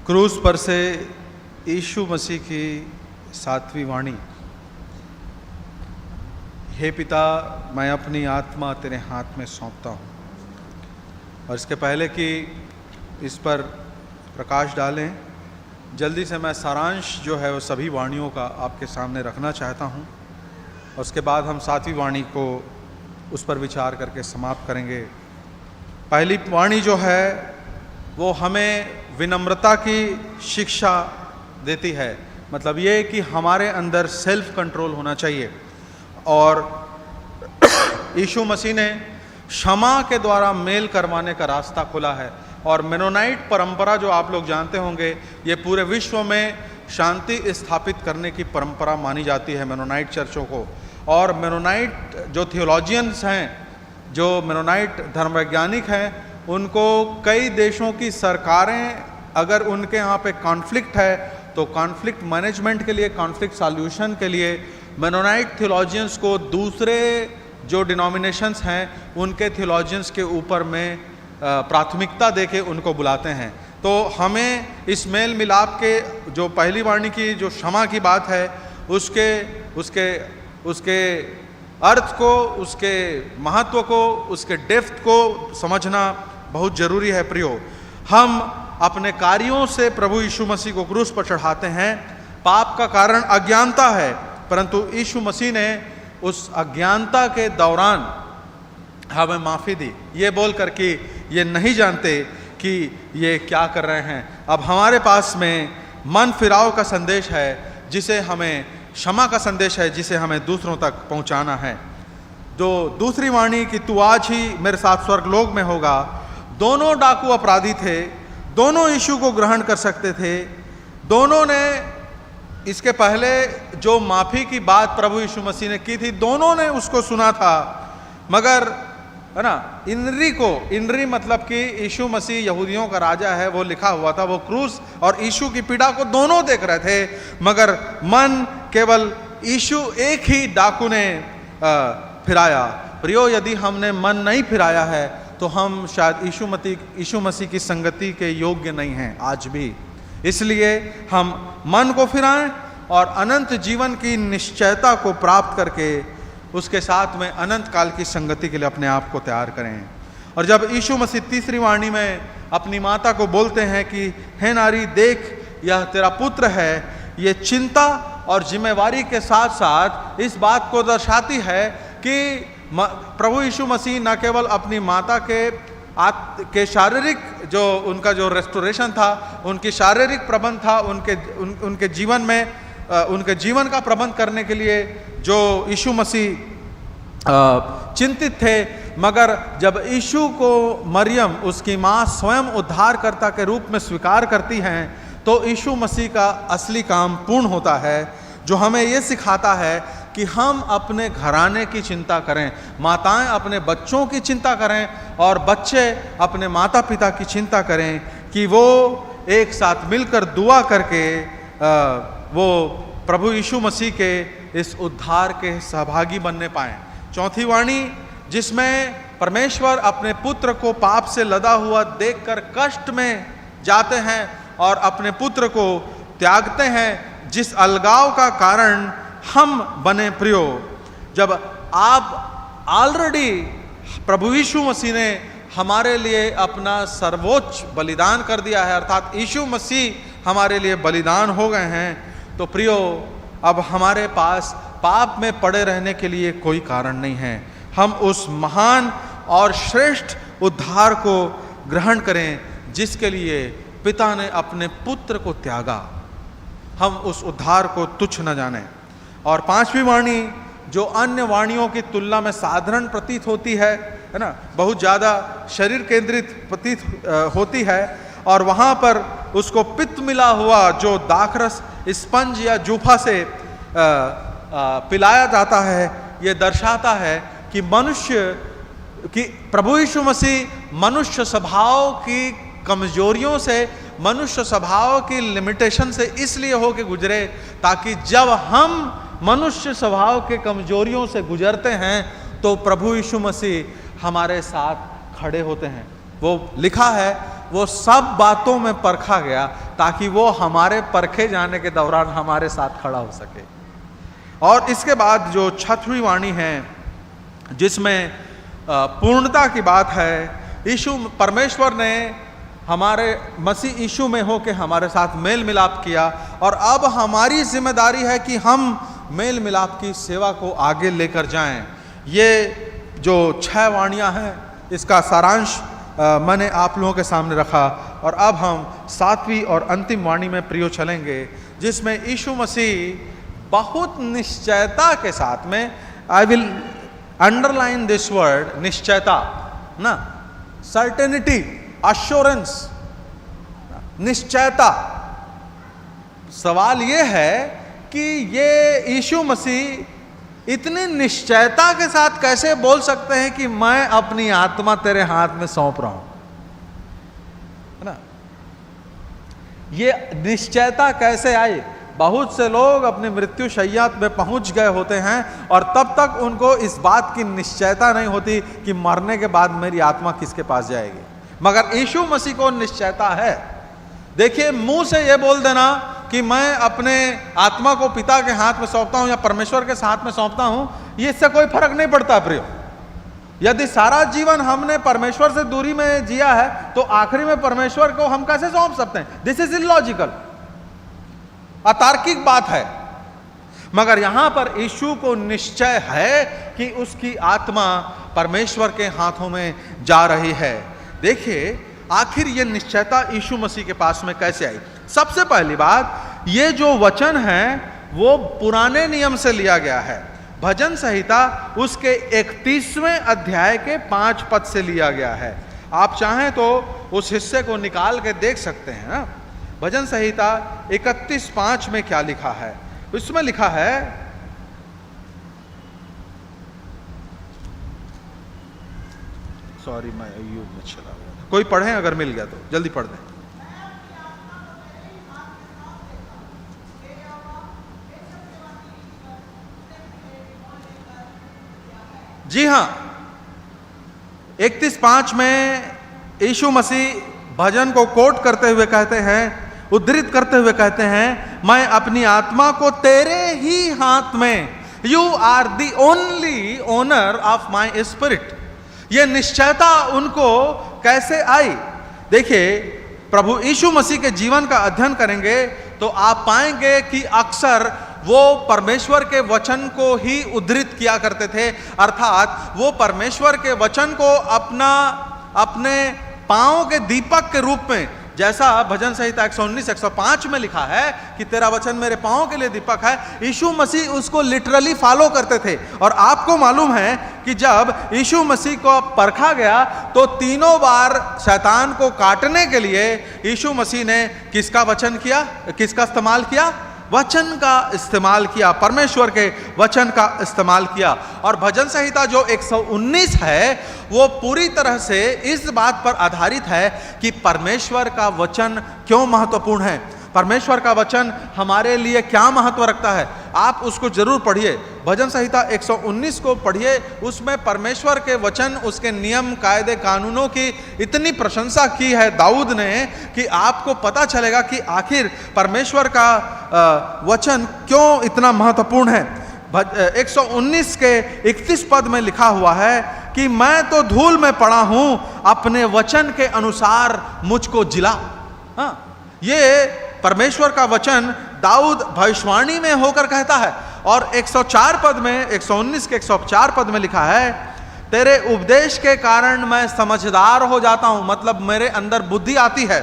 क्रूस पर से यीशु मसीह की 7वीं वाणी। हे पिता, मैं अपनी आत्मा तेरे हाथ में सौंपता हूँ। और इसके पहले कि इस पर प्रकाश डालें, जल्दी से मैं सारांश जो है वो सभी वाणियों का आपके सामने रखना चाहता हूँ, और उसके बाद हम 7वीं वाणी को उस पर विचार करके समाप्त करेंगे। पहली वाणी जो है वो हमें विनम्रता की शिक्षा देती है। मतलब ये कि हमारे अंदर सेल्फ कंट्रोल होना चाहिए, और यीशु मसीह ने क्षमा के द्वारा मेल करवाने का रास्ता खुला है। और मेनोनाइट परंपरा जो आप लोग जानते होंगे, ये पूरे विश्व में शांति स्थापित करने की परंपरा मानी जाती है मेनोनाइट चर्चों को। और मेनोनाइट जो थियोलॉजियंस हैं, जो मेनोनाइट धर्मवैज्ञानिक हैं, उनको कई देशों की सरकारें अगर उनके यहाँ पे कॉन्फ्लिक्ट है तो कॉन्फ्लिक्ट मैनेजमेंट के लिए, कॉन्फ्लिक्ट सॉल्यूशन के लिए मेनोनाइट थियोलॉजियंस को दूसरे जो डिनोमिनेशंस हैं उनके थियोलॉजियंस के ऊपर में प्राथमिकता देके उनको बुलाते हैं। तो हमें इस मेल मिलाप के जो पहली वाणी की जो क्षमा की बात है, उसके अर्थ को, उसके महत्व को, उसके डेप्थ को समझना बहुत ज़रूरी है। प्रियो, हम अपने कार्यों से प्रभु यीशु मसीह को क्रूस पर चढ़ाते हैं। पाप का कारण अज्ञानता है, परंतु यीशु मसीह ने उस अज्ञानता के दौरान हमें माफ़ी दी, ये बोल कर कि ये नहीं जानते कि ये क्या कर रहे हैं। अब हमारे पास में मन फिराव का संदेश है, जिसे हमें क्षमा का संदेश है, जिसे हमें दूसरों तक पहुंचाना है। जो दूसरी वाणी कि तू आज ही मेरे साथ स्वर्गलोक में होगा। दोनों डाकू अपराधी थे, दोनों यीशु को ग्रहण कर सकते थे। दोनों ने इसके पहले जो माफ़ी की बात प्रभु यीशु मसीह ने की थी, दोनों ने उसको सुना था। मगर है ना, इनरी मतलब कि यीशु मसीह यहूदियों का राजा है, वो लिखा हुआ था। वो क्रूस और यीशु की पीड़ा को दोनों देख रहे थे, मगर मन केवल यीशु एक ही डाकू ने फिराया। प्रियो, यदि हमने मन नहीं फिराया है तो हम शायद यीशु मसीह की संगति के योग्य नहीं हैं आज भी। इसलिए हम मन को फिराएं और अनंत जीवन की निश्चयता को प्राप्त करके उसके साथ में अनंत काल की संगति के लिए अपने आप को तैयार करें। और जब यीशु मसीह तीसरी वाणी में अपनी माता को बोलते हैं कि हे नारी, देख यह तेरा पुत्र है, ये चिंता और जिम्मेवारी के साथ साथ इस बात को दर्शाती है कि प्रभु यीशु मसीह न केवल अपनी माता के शारीरिक जो उनका जो रेस्टोरेशन था, उनकी शारीरिक प्रबंध था, उनके जीवन में उनके जीवन का प्रबंध करने के लिए जो यीशु मसीह चिंतित थे, मगर जब यीशु को मरियम उसकी माँ स्वयं उद्धारकर्ता के रूप में स्वीकार करती हैं तो यीशु मसीह का असली काम पूर्ण होता है, जो हमें ये सिखाता है कि हम अपने घराने की चिंता करें, माताएं अपने बच्चों की चिंता करें और बच्चे अपने माता पिता की चिंता करें कि वो एक साथ मिलकर दुआ करके वो प्रभु यीशु मसीह के इस उद्धार के सहभागी बनने पाएं। चौथी वाणी, जिसमें परमेश्वर अपने पुत्र को पाप से लदा हुआ देखकर कष्ट में जाते हैं और अपने पुत्र को त्यागते हैं, जिस अलगाव का कारण हम बने। प्रियो, जब आप ऑलरेडी प्रभु यीशु मसीह ने हमारे लिए अपना सर्वोच्च बलिदान कर दिया है, अर्थात यीशु मसीह हमारे लिए बलिदान हो गए हैं, तो प्रियो अब हमारे पास पाप में पड़े रहने के लिए कोई कारण नहीं है। हम उस महान और श्रेष्ठ उद्धार को ग्रहण करें जिसके लिए पिता ने अपने पुत्र को त्यागा। हम उस उद्धार को तुच्छ न जानें। और पांचवी वाणी, जो अन्य वाणियों की तुलना में साधारण प्रतीत होती है ना, बहुत ज़्यादा शरीर केंद्रित प्रतीत होती है, और वहाँ पर उसको पित्त मिला हुआ जो दाखरस स्पंज या जूफा से पिलाया जाता है, ये दर्शाता है कि प्रभु यीशु मसीह मनुष्य स्वभाव की कमजोरियों से, मनुष्य स्वभाव की लिमिटेशन से इसलिए हो के गुजरे ताकि जब हम मनुष्य स्वभाव के कमजोरियों से गुजरते हैं तो प्रभु यीशु मसीह हमारे साथ खड़े होते हैं। वो लिखा है, वो सब बातों में परखा गया ताकि वो हमारे परखे जाने के दौरान हमारे साथ खड़ा हो सके। और इसके बाद जो छठवीं वाणी है जिसमें पूर्णता की बात है, यीशु परमेश्वर ने हमारे मसीह यीशु में हो के हमारे साथ मेल मिलाप किया और अब हमारी जिम्मेदारी है कि हम मेल मिलाप की सेवा को आगे लेकर जाएं। ये जो 6 वाणियां हैं इसका सारांश मैंने आप लोगों के सामने रखा और अब हम 7वीं और अंतिम वाणी में प्रियो चलेंगे जिसमें यीशु मसीह बहुत निश्चयता के साथ में, I will underline this word, निश्चयता ना, सर्टेनिटी, अश्योरेंस, निश्चयता। सवाल ये है कि ये यीशु मसीह इतनी निश्चयता के साथ कैसे बोल सकते हैं कि मैं अपनी आत्मा तेरे हाथ में सौंप रहा हूं, है ना? ये निश्चयता कैसे आई? बहुत से लोग अपनी मृत्यु शैया में पहुंच गए होते हैं और तब तक उनको इस बात की निश्चयता नहीं होती कि मरने के बाद मेरी आत्मा किसके पास जाएगी। मगर यीशु मसीह को निश्चयता है। देखिए, मुंह से ये बोल देना कि मैं अपने आत्मा को पिता के हाथ में सौंपता हूं या परमेश्वर के हाथ में सौंपता हूं, ये इससे कोई फर्क नहीं पड़ता प्रियो। यदि सारा जीवन हमने परमेश्वर से दूरी में जिया है तो आखिरी में परमेश्वर को हम कैसे सौंप सकते हैं? दिस इज इलॉजिकल, अतार्किक बात है। मगर यहां पर यीशु को निश्चय है कि उसकी आत्मा परमेश्वर के हाथों में जा रही है। देखिए, आखिर यह निश्चयता यीशु मसीह के पास में कैसे आई? सबसे पहली बात, ये जो वचन है वो पुराने नियम से लिया गया है। भजन संहिता उसके 31वें अध्याय के 5 पद से लिया गया है। आप चाहें तो उस हिस्से को निकाल के देख सकते हैं ना। भजन संहिता 31:5 में क्या लिखा है? उसमें लिखा है, सॉरी मैं यूट्यूब में चला गया, कोई पढ़े अगर मिल गया तो जल्दी पढ़ दें। जी हां, 31:5 में यीशु मसीह भजन को कोट करते हुए कहते हैं, उद्धृत करते हुए कहते हैं, मैं अपनी आत्मा को तेरे ही हाथ में, you are the only owner of my spirit. यह निश्चयता उनको कैसे आई? देखिए, प्रभु यीशु मसीह के जीवन का अध्ययन करेंगे तो आप पाएंगे कि अक्सर वो परमेश्वर के वचन को ही उद्धृत किया करते थे, अर्थात वो परमेश्वर के वचन को अपने पांव के दीपक के रूप में, जैसा भजन संहिता 119-105 में लिखा है कि तेरा वचन मेरे पांव के लिए दीपक है, यीशु मसीह उसको लिटरली फॉलो करते थे। और आपको मालूम है कि जब यीशु मसीह को परखा गया तो 3 बार शैतान को काटने के लिए यीशु मसीह ने किसका वचन किया, किसका इस्तेमाल किया? वचन का इस्तेमाल किया, परमेश्वर के वचन का इस्तेमाल किया। और भजन संहिता जो 119 है वो पूरी तरह से इस बात पर आधारित है कि परमेश्वर का वचन क्यों महत्वपूर्ण है, परमेश्वर का वचन हमारे लिए क्या महत्व रखता है। आप उसको जरूर पढ़िए, भजन संहिता 119 को पढ़िए। उसमें परमेश्वर के वचन, उसके नियम कायदे कानूनों की इतनी प्रशंसा की है दाऊद ने कि आपको पता चलेगा कि आखिर परमेश्वर का वचन क्यों इतना महत्वपूर्ण है। 119 के 31 पद में लिखा हुआ है कि मैं तो धूल में पड़ा हूं, अपने वचन के अनुसार मुझको जिला। हाँ, ये परमेश्वर का वचन दाऊद भविष्यवाणी में होकर कहता है। और 104 पद में, 119 के 104 पद में लिखा है, तेरे उपदेश के कारण मैं समझदार हो जाता हूं, मतलब मेरे अंदर बुद्धि आती है।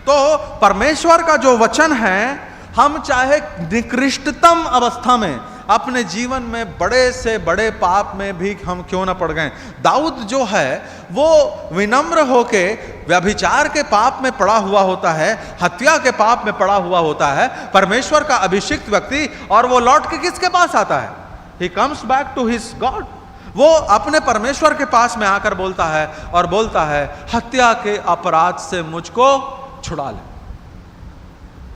तो परमेश्वर का जो वचन है, हम चाहे निकृष्टतम अवस्था में, अपने जीवन में बड़े से बड़े पाप में भी हम क्यों ना पड़ गए, दाऊद जो है वो विनम्र होके व्यभिचार के पाप में पड़ा हुआ होता है, हत्या के पाप में पड़ा हुआ होता है, परमेश्वर का अभिषिक्त व्यक्ति, और वो लौट के किसके पास आता है? He comes back to his God. वो अपने परमेश्वर के पास में आकर बोलता है और बोलता है, हत्या के अपराध से मुझको छुड़ा ले।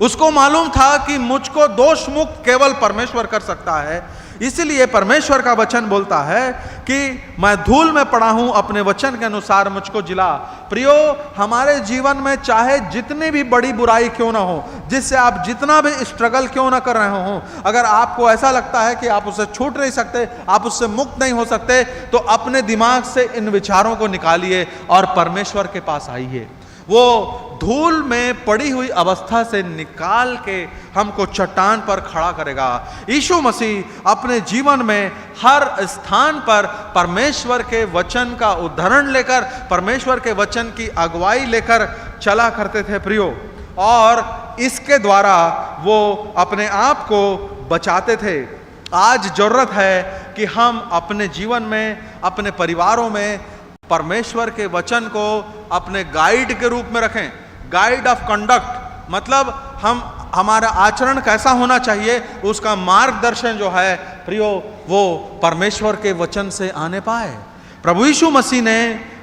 उसको मालूम था कि मुझको दोष मुक्त केवल परमेश्वर कर सकता है, इसीलिए परमेश्वर का वचन बोलता है कि मैं धूल में पड़ा हूं, अपने वचन के अनुसार मुझको जिला। प्रियो, हमारे जीवन में चाहे जितनी भी बड़ी बुराई क्यों ना हो, जिससे आप जितना भी स्ट्रगल क्यों ना कर रहे हो, अगर आपको ऐसा लगता है कि आप उससे छूट नहीं सकते, आप उससे मुक्त नहीं हो सकते, तो अपने दिमाग से इन विचारों को निकालिए और परमेश्वर के पास आइए। वो धूल में पड़ी हुई अवस्था से निकाल के हमको चट्टान पर खड़ा करेगा। यीशु मसीह अपने जीवन में हर स्थान पर परमेश्वर के वचन का उदाहरण लेकर, परमेश्वर के वचन की अगुवाई लेकर चला करते थे प्रियो, और इसके द्वारा वो अपने आप को बचाते थे। आज जरूरत है कि हम अपने जीवन में, अपने परिवारों में परमेश्वर के वचन को अपने गाइड के रूप में रखें। गाइड ऑफ कंडक्ट मतलब हमारा आचरण कैसा होना चाहिए, उसका मार्गदर्शन जो है प्रियो, वो परमेश्वर के वचन से आने पाए। प्रभु यीशु मसीह ने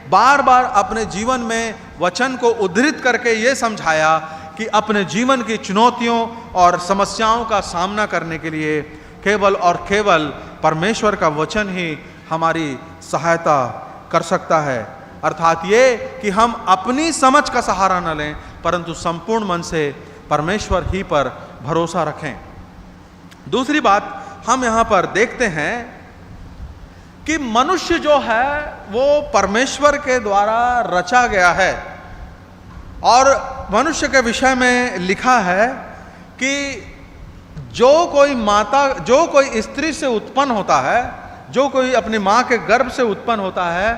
बार बार अपने जीवन में वचन को उद्धृत करके ये समझाया कि अपने जीवन की चुनौतियों और समस्याओं का सामना करने के लिए केवल और केवल परमेश्वर का वचन ही हमारी सहायता कर सकता है। अर्थात ये कि हम अपनी समझ का सहारा न लें, परंतु संपूर्ण मन से परमेश्वर ही पर भरोसा रखें। दूसरी बात हम यहां पर देखते हैं कि मनुष्य जो है वो परमेश्वर के द्वारा रचा गया है, और मनुष्य के विषय में लिखा है कि जो कोई स्त्री से उत्पन्न होता है, जो कोई अपनी मां के गर्भ से उत्पन्न होता है,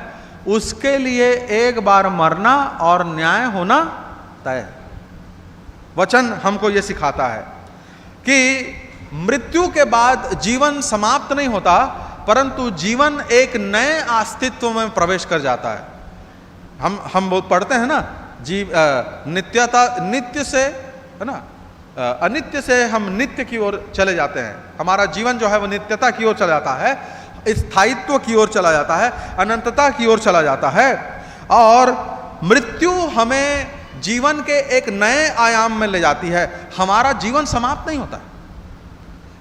उसके लिए एक बार मरना और न्याय होना तय। वचन हमको यह सिखाता है कि मृत्यु के बाद जीवन समाप्त नहीं होता, परंतु जीवन एक नए अस्तित्व में प्रवेश कर जाता है। हम बहुत पढ़ते हैं ना, नित्य से, है ना, अनित्य से हम नित्य की ओर चले जाते हैं। हमारा जीवन जो है वो नित्यता की ओर चला जाता है, स्थायित्व की ओर चला जाता है, अनंतता की ओर चला जाता है। और मृत्यु हमें जीवन के एक नए आयाम में ले जाती है। हमारा जीवन समाप्त नहीं होता,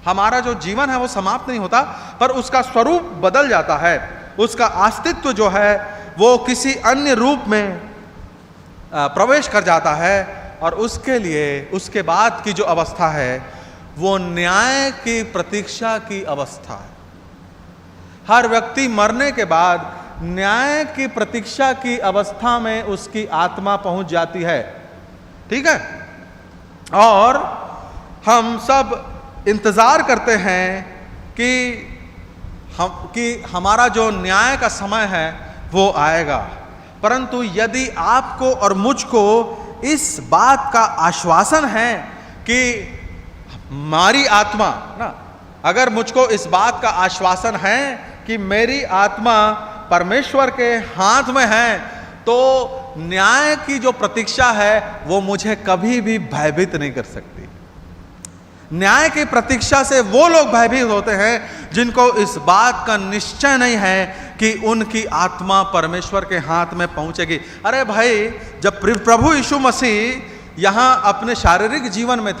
हमारा जो जीवन है वो समाप्त नहीं होता, पर उसका स्वरूप बदल जाता है। उसका अस्तित्व जो है वो किसी अन्य रूप में प्रवेश कर जाता है, और उसके लिए उसके बाद की जो अवस्था है वो न्याय की प्रतीक्षा की अवस्था है। हर व्यक्ति मरने के बाद न्याय की प्रतीक्षा की अवस्था में उसकी आत्मा पहुंच जाती है, ठीक है। और हम सब इंतजार करते हैं कि हमारा जो न्याय का समय है वो आएगा। परंतु यदि आपको और मुझको इस बात का आश्वासन है कि हमारी आत्मा ना, अगर मुझको इस बात का आश्वासन है कि मेरी आत्मा परमेश्वर के हाथ में है, तो न्याय की जो प्रतीक्षा है वो मुझे कभी भी भयभीत नहीं कर सकती। न्याय की प्रतीक्षा से वो लोग भयभीत होते हैं जिनको इस बात का निश्चय नहीं है कि उनकी आत्मा परमेश्वर के हाथ में पहुंचेगी। अरे भाई, जब प्रभु यीशु मसीह यहाँ अपने शारीरिक जीवन में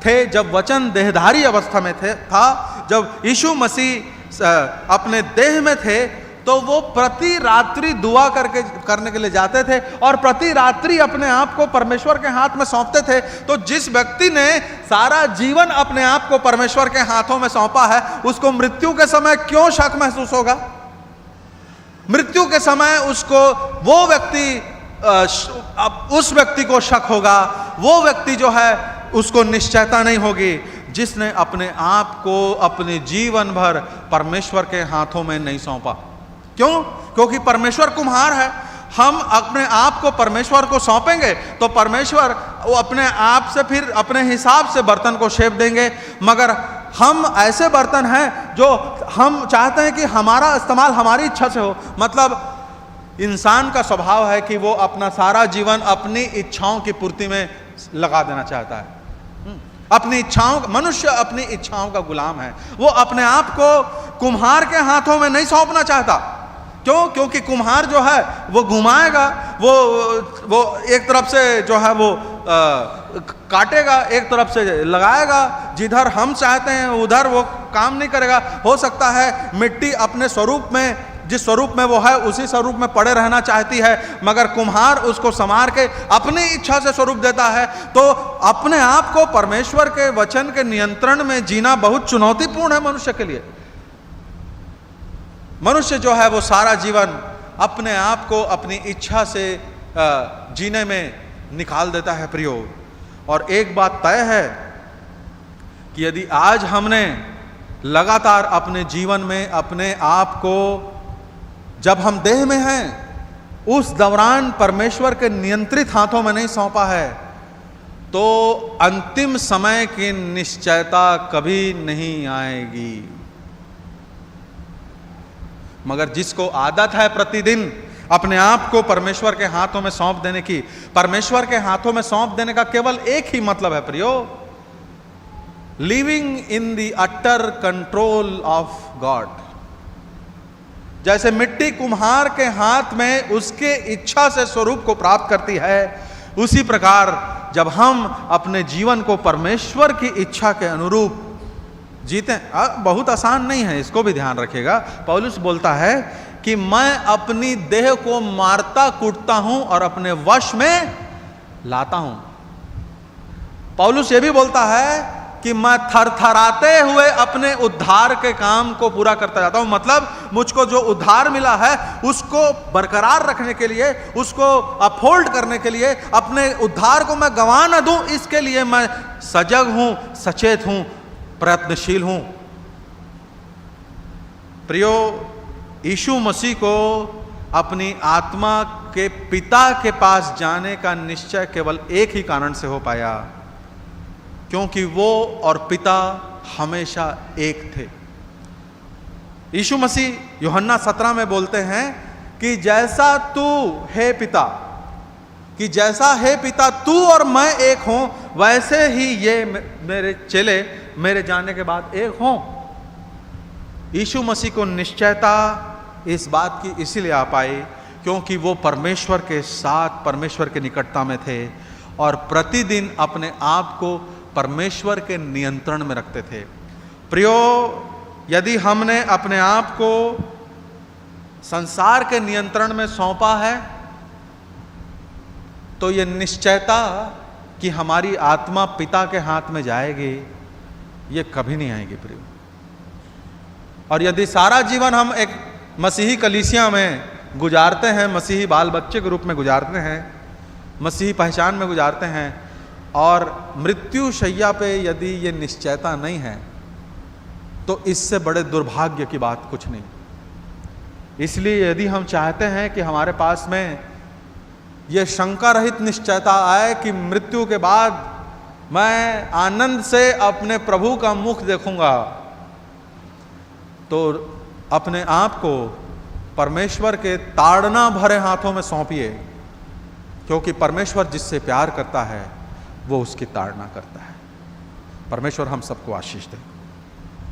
थे, जब वचन देहधारी अवस्था में था, जब यीशु मसीह अपने देह में थे, तो वो प्रति रात्रि दुआ करने के लिए जाते थे और प्रति रात्रि अपने आप को परमेश्वर के हाथ में सौंपते थे। तो जिस व्यक्ति ने सारा जीवन अपने आप को परमेश्वर के हाथों में सौंपा है, उसको मृत्यु के समय क्यों शक महसूस होगा? मृत्यु के समय उसको वो व्यक्ति उस व्यक्ति को शक होगा, वो व्यक्ति जो है उसको निश्चयता नहीं होगी जिसने अपने आप को अपने जीवन भर परमेश्वर के हाथों में नहीं सौंपा। क्यों? क्योंकि परमेश्वर कुम्हार है। हम अपने आप को परमेश्वर को सौंपेंगे तो परमेश्वर वो अपने आप से फिर अपने हिसाब से बर्तन को शेप देंगे। मगर हम ऐसे बर्तन हैं जो हम चाहते हैं कि हमारा इस्तेमाल हमारी इच्छा से हो। मतलब इंसान का स्वभाव है कि वो अपना सारा जीवन अपनी इच्छाओं की पूर्ति में लगा देना चाहता है। अपनी इच्छाओं, मनुष्य अपनी इच्छाओं का गुलाम है। वो अपने आप को कुम्हार के हाथों में नहीं सौंपना चाहता। क्यों? क्योंकि कुम्हार जो है वो घुमाएगा, वो एक तरफ से जो है वो काटेगा, एक तरफ से लगाएगा, जिधर हम चाहते हैं उधर वो काम नहीं करेगा। हो सकता है मिट्टी अपने स्वरूप में, जिस स्वरूप में वो है उसी स्वरूप में पड़े रहना चाहती है, मगर कुम्हार उसको संवार के अपनी इच्छा से स्वरूप देता है। तो अपने आप को परमेश्वर के वचन के नियंत्रण में जीना बहुत चुनौतीपूर्ण है मनुष्य के लिए। मनुष्य जो है वो सारा जीवन अपने आप को अपनी इच्छा से जीने में निकाल देता है प्रियो। और एक बात तय है कि यदि आज हमने लगातार अपने जीवन में अपने आप को, जब हम देह में हैं उस दौरान परमेश्वर के नियंत्रित हाथों में नहीं सौंपा है, तो अंतिम समय की निश्चयता कभी नहीं आएगी। मगर जिसको आदत है प्रतिदिन अपने आप को परमेश्वर के हाथों में सौंप देने की, परमेश्वर के हाथों में सौंप देने का केवल एक ही मतलब है प्रियो, living in the utter control of God. जैसे मिट्टी कुम्हार के हाथ में उसके इच्छा से स्वरूप को प्राप्त करती है, उसी प्रकार जब हम अपने जीवन को परमेश्वर की इच्छा के अनुरूप जीते, बहुत आसान नहीं है, इसको भी ध्यान रखिएगा। पौलुस बोलता है कि मैं अपनी देह को मारता कूटता हूं और अपने वश में लाता हूं। पौलुस ये भी बोलता है कि मैं थरथराते हुए अपने उद्धार के काम को पूरा करता जाता हूं। मतलब मुझको जो उद्धार मिला है उसको बरकरार रखने के लिए, उसको अपहोल्ड करने के लिए, अपने उद्धार को मैं गंवा न दूं, इसके लिए मैं सजग हूं, सचेत हूं, प्रयत्नशील हूं। प्रियो, यीशु मसीह को अपनी आत्मा के पिता के पास जाने का निश्चय केवल एक ही कारण से हो पाया, क्योंकि वो और पिता हमेशा एक थे। यीशु मसीह यूहन्ना 17 में बोलते हैं कि जैसा तू है पिता, कि जैसा है पिता तू और मैं एक हों, वैसे ही ये मेरे चेले मेरे जाने के बाद एक हों। यीशु मसीह को निश्चयता इस बात की इसीलिए आ पाई क्योंकि वो परमेश्वर के साथ, परमेश्वर के निकटता में थे और प्रतिदिन अपने आप को परमेश्वर के नियंत्रण में रखते थे। प्रियो, यदि हमने अपने आप को संसार के नियंत्रण में सौंपा है, तो ये निश्चयता कि हमारी आत्मा पिता के हाथ में जाएगी, ये कभी नहीं आएगी प्रियो। और यदि सारा जीवन हम एक मसीही कलीसिया में गुजारते हैं, मसीही बाल बच्चे के रूप में गुजारते हैं, मसीही पहचान में गुजारते हैं, और मृत्यु शैया पे यदि ये निश्चयता नहीं है, तो इससे बड़े दुर्भाग्य की बात कुछ नहीं। इसलिए यदि हम चाहते हैं कि हमारे पास में ये शंका रहित निश्चयता आए कि मृत्यु के बाद मैं आनंद से अपने प्रभु का मुख देखूंगा, तो अपने आप को परमेश्वर के ताड़ना भरे हाथों में सौंपिए, क्योंकि परमेश्वर जिससे प्यार करता है वो उसकी ताड़ना करता है। परमेश्वर हम सबको आशीष दे।